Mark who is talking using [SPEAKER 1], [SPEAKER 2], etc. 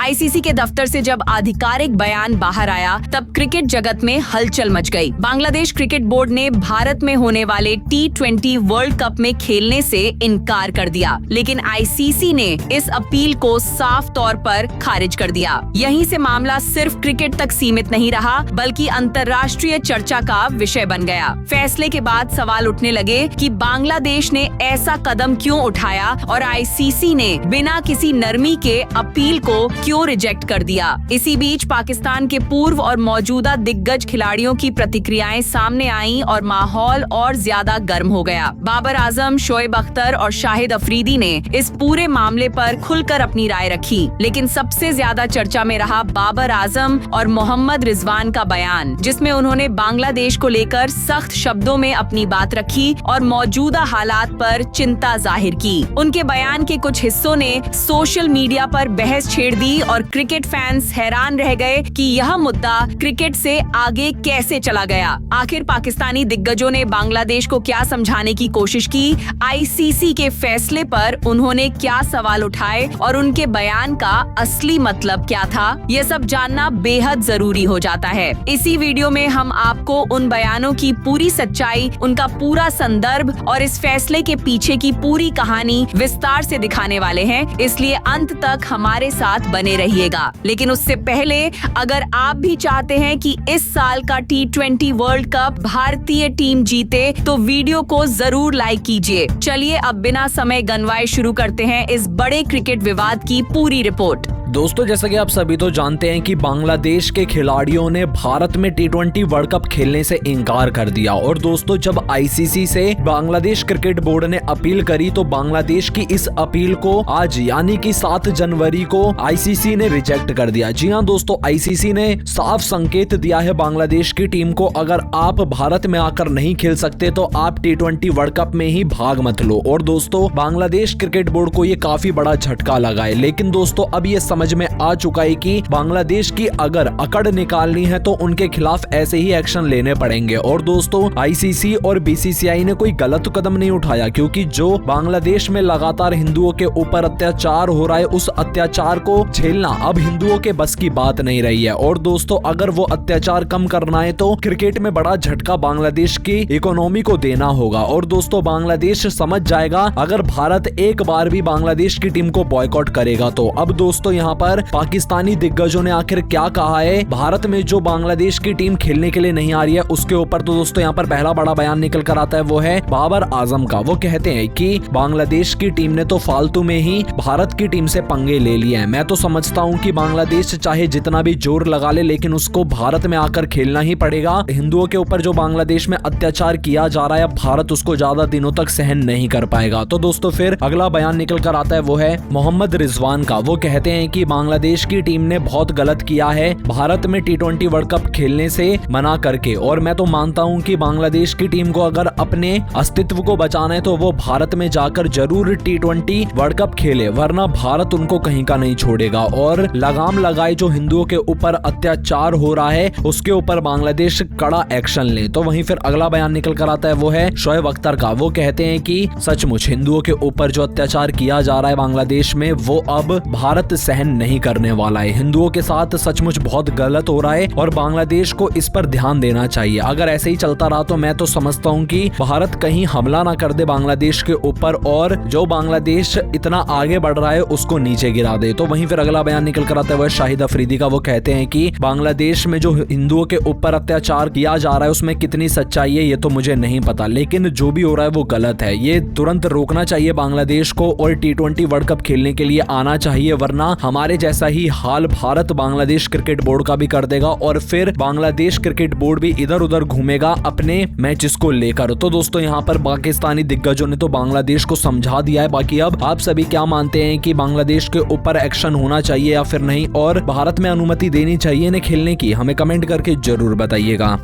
[SPEAKER 1] ICC के दफ्तर से जब आधिकारिक बयान बाहर आया तब क्रिकेट जगत में हलचल मच गई। बांग्लादेश क्रिकेट बोर्ड ने भारत में होने वाले T20 वर्ल्ड कप में खेलने से इनकार कर दिया, लेकिन आईसीसी ने इस अपील को साफ तौर पर खारिज कर दिया। यहीं से मामला सिर्फ क्रिकेट तक सीमित नहीं रहा, बल्कि अंतर्राष्ट्रीय चर्चा का विषय बन गया। फैसले के बाद सवाल उठने लगे कि बांग्लादेश ने ऐसा कदम क्यों उठाया और आईसीसी ने बिना किसी नरमी के अपील को क्यों रिजेक्ट कर दिया। इसी बीच पाकिस्तान के पूर्व और मौजूदा दिग्गज खिलाड़ियों की प्रतिक्रियाएं सामने आईं और माहौल और ज्यादा गर्म हो गया। बाबर आजम, शोएब अख्तर और शाहिद अफरीदी ने इस पूरे मामले पर खुलकर अपनी राय रखी, लेकिन सबसे ज्यादा चर्चा में रहा बाबर आजम और मोहम्मद रिजवान का बयान, जिसमें उन्होंने बांग्लादेश को लेकर सख्त शब्दों में अपनी बात रखी और मौजूदा हालात पर चिंता जाहिर की। उनके बयान के कुछ हिस्सों ने सोशल मीडिया पर बहस छेड़ दी और क्रिकेट फैंस हैरान रह गए कि यह मुद्दा क्रिकेट से आगे कैसे चला गया। आखिर पाकिस्तानी दिग्गजों ने बांग्लादेश को क्या समझाने की कोशिश की, आईसीसी के फैसले पर उन्होंने क्या सवाल उठाए और उनके बयान का असली मतलब क्या था, ये सब जानना बेहद जरूरी हो जाता है। इसी वीडियो में हम आपको उन बयानों की पूरी सच्चाई, उनका पूरा संदर्भ और इस फैसले के पीछे की पूरी कहानी विस्तार से दिखाने वाले हैं, इसलिए अंत तक हमारे साथ बने रहिएगा। लेकिन उससे पहले अगर आप भी चाहते हैं कि इस साल का T20 वर्ल्ड कप भारतीय टीम जीते तो वीडियो को जरूर लाइक कीजिए। चलिए अब बिना समय गंवाए शुरू करते हैं इस बड़े क्रिकेट विवाद की पूरी रिपोर्ट।
[SPEAKER 2] दोस्तों, जैसा कि आप सभी तो जानते हैं कि बांग्लादेश के खिलाड़ियों ने भारत में T20 वर्ल्ड कप खेलने से इनकार कर दिया और दोस्तों जब आईसीसी से बांग्लादेश क्रिकेट बोर्ड ने अपील करी तो बांग्लादेश की इस अपील को आज यानी कि 7 जनवरी को आईसीसी ने रिजेक्ट कर दिया। जी हां दोस्तों, आईसीसी ने साफ संकेत दिया है बांग्लादेश की टीम को, अगर आप भारत में आकर नहीं खेल सकते तो आप T20 वर्ल्ड कप में ही भाग मत लो। और दोस्तों बांग्लादेश क्रिकेट बोर्ड को ये काफी बड़ा झटका लगा है, लेकिन दोस्तों अब ये समझ में आ चुका है कि बांग्लादेश की अगर अकड़ निकालनी है तो उनके खिलाफ ऐसे ही एक्शन लेने पड़ेंगे। और दोस्तों आईसीसी और बीसीसीआई ने कोई गलत कदम नहीं उठाया, क्योंकि जो बांग्लादेश में लगातार हिंदुओं के ऊपर अत्याचार हो रहा है उस अत्याचार को झेलना अब हिंदुओं के बस की बात नहीं रही है। और दोस्तों अगर वो अत्याचार कम करना है तो क्रिकेट में बड़ा झटका बांग्लादेश की इकोनॉमी को देना होगा। और दोस्तों बांग्लादेश समझ जाएगा अगर भारत एक बार भी बांग्लादेश की टीम को बॉयकॉट करेगा तो। अब दोस्तों यहाँ पर पाकिस्तानी दिग्गजों ने आखिर क्या कहा है भारत में जो बांग्लादेश की टीम खेलने के लिए नहीं आ रही है उसके ऊपर, तो दोस्तों यहाँ पर पहला बड़ा बयान निकल कर आता है, वो है बाबर आजम का। वो कहते हैं कि बांग्लादेश की टीम ने तो फालतू में ही भारत की टीम से पंगे ले लिए हैं। मैं तो समझता हूँ कि बांग्लादेश चाहे जितना भी जोर लगा ले लेकिन उसको भारत में आकर खेलना ही पड़ेगा। हिंदुओं के ऊपर जो बांग्लादेश में अत्याचार किया जा रहा है भारत उसको ज्यादा दिनों तक सहन नहीं कर पाएगा। तो दोस्तों फिर अगला बयान निकल कर आता है, वो है मोहम्मद रिजवान का। वो कहते हैं कि बांग्लादेश की टीम ने बहुत गलत किया है भारत में T20 वर्ल्ड कप खेलने से मना करके, और मैं तो मानता हूं कि बांग्लादेश की टीम को अगर अपने अस्तित्व को बचाना है तो वो भारत में जाकर जरूर T20 वर्ल्ड कप खेले, वरना भारत उनको कहीं का नहीं छोड़ेगा। और लगाम लगाए जो हिंदुओं के ऊपर अत्याचार हो रहा है उसके ऊपर बांग्लादेश कड़ा एक्शन ले। तो वहीं फिर अगला बयान निकल कर आता है, वो है शोएब अख्तर का। वो कहते हैं कि सचमुच हिंदुओं के ऊपर जो अत्याचार किया जा रहा है बांग्लादेश में वो अब भारत सहन नहीं करने वाला है। हिंदुओं के साथ सचमुच बहुत गलत हो रहा है और बांग्लादेश को इस पर ध्यान देना चाहिए। अगर ऐसे ही चलता रहा तो मैं तो समझता हूं कि भारत कहीं हमला ना कर दे बांग्लादेश के ऊपर और जो बांग्लादेश इतना आगे बढ़ रहा है उसको नीचे गिरा दे। तो वहीं फिर अगला बयान निकल कर आता है, वह शाहिद अफरीदी का। वो कहते हैं कि बांग्लादेश में जो हिंदुओं के ऊपर अत्याचार किया जा रहा है उसमें कितनी सच्चाई है ये तो मुझे नहीं पता, लेकिन जो भी हो रहा है वो गलत है। ये तुरंत रोकना चाहिए बांग्लादेश को और T20 वर्ल्ड कप खेलने के लिए आना चाहिए, वरना हमारे जैसा ही हाल भारत बांग्लादेश क्रिकेट बोर्ड का भी कर देगा और फिर बांग्लादेश क्रिकेट बोर्ड भी इधर उधर घूमेगा अपने मैचेस को लेकर। तो दोस्तों यहाँ पर पाकिस्तानी दिग्गजों ने तो बांग्लादेश को समझा दिया है। बाकी अब आप सभी क्या मानते हैं कि बांग्लादेश के ऊपर एक्शन होना चाहिए या फिर नहीं, और भारत में अनुमति देनी चाहिए इन्हें खेलने की, हमें कमेंट करके जरूर बताइएगा।